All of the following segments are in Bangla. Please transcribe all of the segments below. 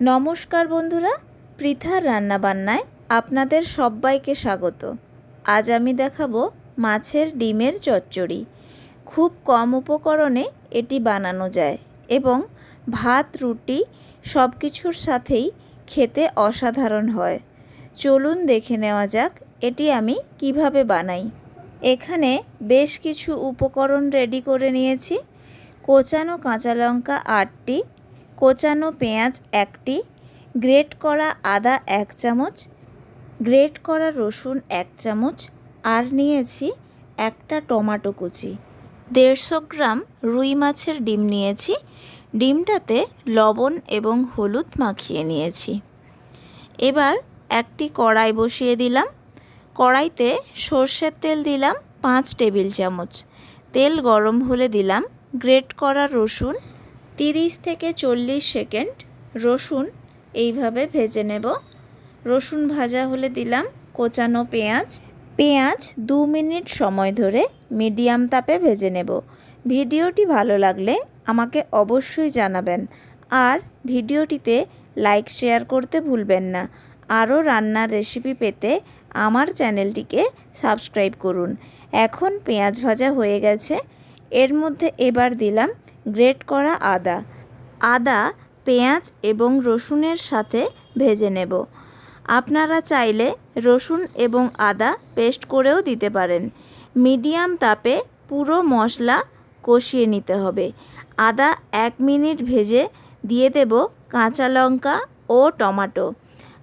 নমস্কার বন্ধুরা, পৃথার রান্নাবান্নায় আপনাদের সবাইকে স্বাগত। আজ আমি দেখাবো মাছের ডিমের চচ্চড়ি। খুব কম উপকরণে এটি বানানো যায় এবং ভাত, রুটি সব কিছুর সাথেই খেতে অসাধারণ হয়। চলুন দেখে নেওয়া যাক এটি আমি কিভাবে বানাই। এখানে বেশ কিছু উপকরণ রেডি করে নিয়েছি। কোচানো কাঁচা লঙ্কা 8টি, কোচানো পেঁয়াজ 1টি, গ্রেট করা আদা 1 চামচ, গ্রেট করা রসুন 1 চামচ, আর নিয়েছি একটা টমেটো কুচি। 150 গ্রাম রুই মাছের ডিম নিয়েছি। ডিমটাতে লবণ এবং হলুদ মাখিয়ে নিয়েছি। এবার একটি কড়াই বসিয়ে দিলাম। কড়াইতে সর্ষের তেল দিলাম 5 টেবিল চামচ। তেল গরম হলে দিলাম গ্রেট করা রসুন। 30 থেকে 40 সেকেন্ড রসুন এইভাবে ভেজে নেব। রসুন ভাজা হলে দিলাম কোচানো পেঁয়াজ। পেঁয়াজ 2 মিনিট সময় ধরে মিডিয়াম তাপে ভেজে নেব। ভিডিওটি ভালো লাগলে আমাকে অবশ্যই জানাবেন, আর ভিডিওটিতে লাইক শেয়ার করতে ভুলবেন না। আরও রান্নার রেসিপি পেতে আমার চ্যানেলটিকে সাবস্ক্রাইব করুন। এখন পেঁয়াজ ভাজা হয়ে গেছে। এর মধ্যে এবার দিলাম গ্রেট করা আদা। আদা, পেঁয়াজ এবং রসুনের সাথে ভেজে নেব। আপনারা চাইলে রসুন এবং আদা পেস্ট করেও দিতে পারেন। মিডিয়াম তাপে পুরো মশলা কষিয়ে নিতে হবে। আদা 1 মিনিট ভেজে দিয়ে দেব কাঁচা লঙ্কা ও টমেটো।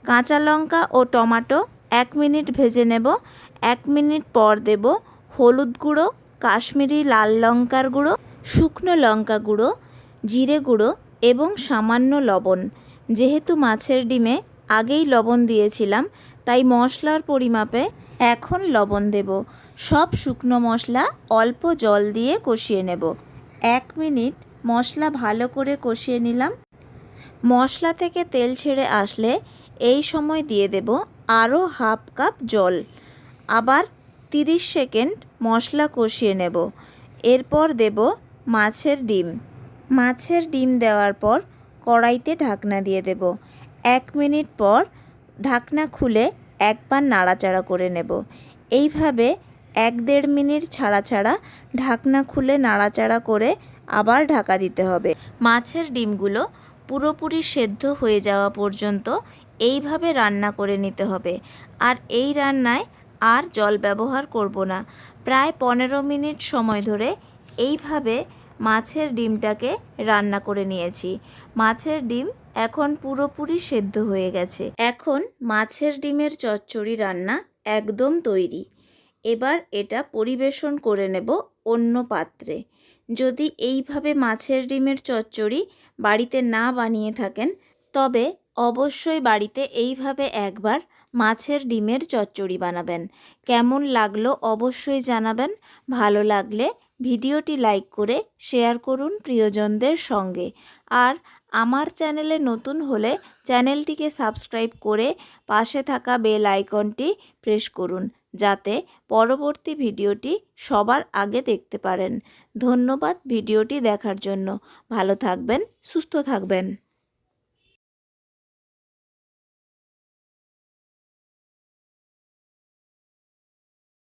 কাঁচা লঙ্কা ও টমেটো 1 মিনিট ভেজে নেব। 1 মিনিট পর দেব হলুদ গুঁড়ো, কাশ্মীরি লাল লঙ্কার গুঁড়ো, শুকনো লঙ্কা গুঁড়ো, জিরে গুঁড়ো এবং সামান্য লবণ। যেহেতু মাছের ডিমে আগেই লবণ দিয়েছিলাম, তাই মশলার পরিমাপে এখন লবণ দেব। সব শুকনো মশলা অল্প জল দিয়ে কষিয়ে নেব। 1 মিনিট মশলা ভালো করে কষিয়ে নিলাম। মশলা থেকে তেল ছেড়ে আসলে এই সময় দিয়ে দেব আরও হাফ কাপ জল। আবার 30 সেকেন্ড মশলা কষিয়ে নেব। এরপর দেব মাছের ডিম। মাছের ডিম দেওয়ার পর কড়াইতে ঢাকনা দিয়ে দেব। 1 মিনিট পর ঢাকনা খুলে একবার নাড়াচাড়া করে নেব। এইভাবে 1-1.5 মিনিট ছাড়া ছাড়া ঢাকনা খুলে নাড়াচাড়া করে আবার ঢাকা দিতে হবে। মাছের ডিমগুলো পুরোপুরি সেদ্ধ হয়ে যাওয়া পর্যন্ত এইভাবে রান্না করে নিতে হবে। আর এই রান্নায় আর জল ব্যবহার করব না। প্রায় 15 মিনিট সময় ধরে এইভাবে মাছের ডিমটাকে রান্না করে নিয়েছি। মাছের ডিম এখন পুরোপুরি সেদ্ধ হয়ে গেছে। এখন মাছের ডিমের চচ্চড়ি রান্না একদম তৈরি। এবার এটা পরিবেশন করে নেব অন্য পাত্রে। যদি এইভাবে মাছের ডিমের চচ্চড়ি বাড়িতে না বানিয়ে থাকেন, তবে অবশ্যই বাড়িতে এইভাবে একবার মাছের ডিমের চচ্চড়ি বানাবেন। কেমন লাগলো অবশ্যই জানাবেন। ভালো লাগলে ভিডিওটি লাইক করে শেয়ার করুন প্রিয়জনদের সঙ্গে। আর আমার চ্যানেলে নতুন হলে চ্যানেলটিকে সাবস্ক্রাইব করে পাশে থাকা বেল আইকনটি প্রেস করুন, যাতে পরবর্তী ভিডিওটি সবার আগে দেখতে পারেন। ধন্যবাদ ভিডিওটি দেখার জন্য। ভালো থাকবেন, সুস্থ থাকবেন।